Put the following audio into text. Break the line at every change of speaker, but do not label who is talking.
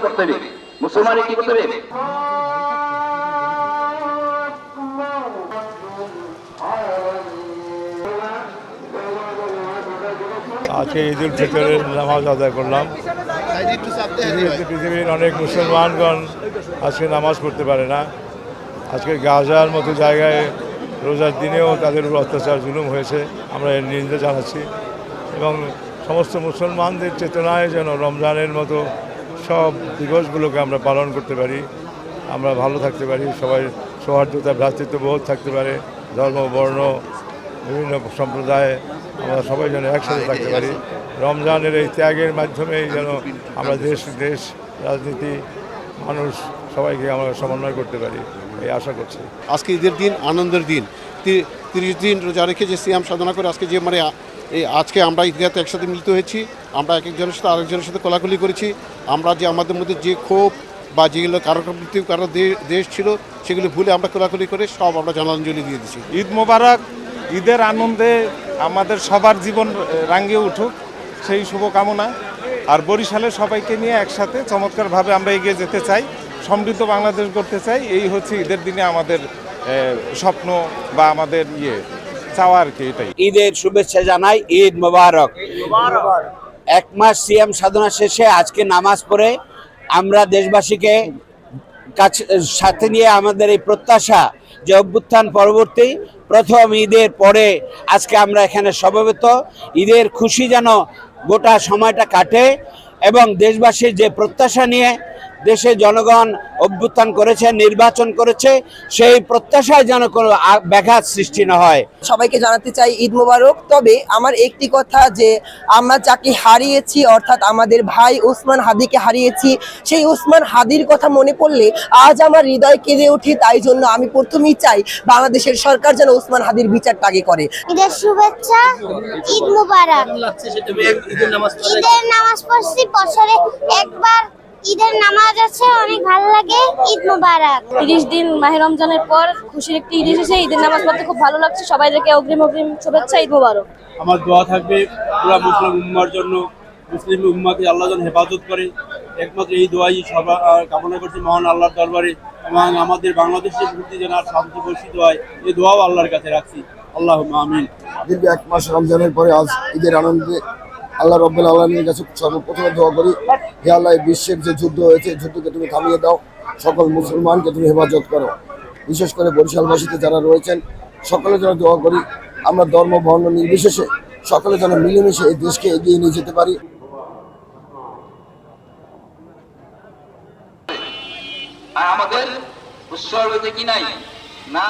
করতে হবে, মুসলমানই কি করতে হবে।
আজকে ঈদুল ফিতরের নামাজ আদায় করলাম। পৃথিবীর অনেক মুসলমানগণ আজকে নামাজ পড়তে পারে না। আজকে গাজার মতো জায়গায় রোজার দিনেও তাদের উপর অত্যাচার জুলুম হয়েছে, আমরা এর নিন্দা জানাচ্ছি এবং সমস্ত মুসলমানদের চেতনায় যেন রমজানের মতো সব দিবসগুলোকে আমরা পালন করতে পারি, আমরা ভালো থাকতে পারি, সবাই সৌহার্দ্যতা ভ্রাতৃত্ববোধ থাকতে পারে, ধর্ম বর্ণ বিভিন্ন সম্প্রদায় আমরা সবাই যেন একসাথে থাকতে পারি। রমজানের এই ত্যাগের মাধ্যমেই যেন আমরা দেশ রাজনীতি মানুষ সবাইকে আমরা সমন্বয় করতে পারি, এই আশা করছি।
আজকে ঈদের দিন, আনন্দের দিন। 30 দিন রোজা রেখে যে সিয়াম সাধনা করে আজকে যে আজকে আমরা ঈদগাহতে একসাথে মিলিত হয়েছি, আমরা এক একজনের সাথে আরেকজনের সাথে কোলাকুলি করেছি। আমরা যে আমাদের মধ্যে যে ক্ষোভ বা যেগুলো কারো দেশ ছিল সেগুলো ভুলে আমরা কোলাকুলি করে সব আমরা জলাঞ্জলি দিয়ে দিচ্ছি।
ঈদ মোবারক, ঈদের আনন্দে আমাদের সবার জীবন রাঙিয়ে উঠুক সেই শুভকামনা। আর বরিশালের সবাইকে নিয়ে একসাথে চমৎকারভাবে আমরা এগিয়ে যেতে চাই, সমৃদ্ধ বাংলাদেশ গড়তে চাই। এই হচ্ছে ঈদের দিনে আমাদের স্বপ্ন বা আমাদের চাওয়া আর কি। এটাই
ঈদের শুভেচ্ছা জানাই, ঈদ মোবারক। এক মাস সিয়াম সাধনা শেষে আজকে নামাজ পড়ে আমরা দেশবাসীকে সাথে নিয়ে আমাদের এই প্রত্যাশা যে অভ্যুত্থান পরবর্তী প্রথম ঈদের পরে আজকে আমরা এখানে সমবেত। ঈদের খুশি যেন গোটা সময়টা কাটে এবং দেশবাসীর যে প্রত্যাশা নিয়ে দেশে জনগণ অভ্যুত্থান করেছে, নির্বাচন করেছে, সেই প্রত্যাশায় যেন কোনো ব্যাঘাত সৃষ্টি না হয়।
সবাইকে জানাতে চাই ঈদ মোবারক। তবে আমার একটি কথা, যে আমরা যাকে হারিয়েছি অর্থাৎ আমাদের ভাই ওসমান হাদিকে হারিয়েছি, সেই ওসমান হাদির কথা মনে পড়লে আজ আমার হৃদয় কেঁদে ওঠে। তাই জন্য আমি প্রথমেই চাই বাংলাদেশের সরকার যেন ওসমান হাদির বিচারটা আগে করে।
ঈদের শুভেচ্ছা, ঈদ মোবারক। ঈদের নামাজ পড়ছি বছরে একবার, ঈদের নামাজ আছে, অনেক ভালো লাগে। ঈদ মোবারক।
30 দিন মাহে রমজানের পর খুশির একটি ঈদ এসেছে, ঈদের নামাজ পড়তে খুব ভালো লাগছে। সবাইকে অগ্রিম শুভেচ্ছা, ঈদ মোবারক।
আমার দোয়া থাকবে পুরো মুসলিম উম্মার জন্য, মুসলিম উম্মাকে আল্লাহ যেন হেফাজত করে, একমাত্র এই দোয়াই সবার কামনা করছি মহান আল্লাহর দরবারে। এবং আমাদের বাংলাদেশের প্রতি যেন আর শান্তি বর্ষিত হয়, এই দোয়াও আল্লাহর কাছে রাখছি। আল্লাহুম্মা আমিন।
দীর্ঘ এক মাস রমজানের পরে আজ ঈদের আনন্দে আল্লাহ রাব্বুল আলামিনের কাছে সর্বপ্রথমে দোয়া করি, হে আল্লাহ, বিশ্বের যে যুদ্ধ হয়েছে, যুদ্ধকে তুমি থামিয়ে দাও, সকল মুসলমানকে তুমি হেফাজত করো। বিশেষ করে বরিশালবাসীতে যারা রয়েছেন সকলে যেন দোয়া করি, আমরা ধর্ম বর্ণ নির্বিশেষে সকলে যেন মিলেমিশে এই দেশকে এগিয়ে নিয়ে যেতে পারি।
আর আমাদের উৎসর্গ কি নাই না।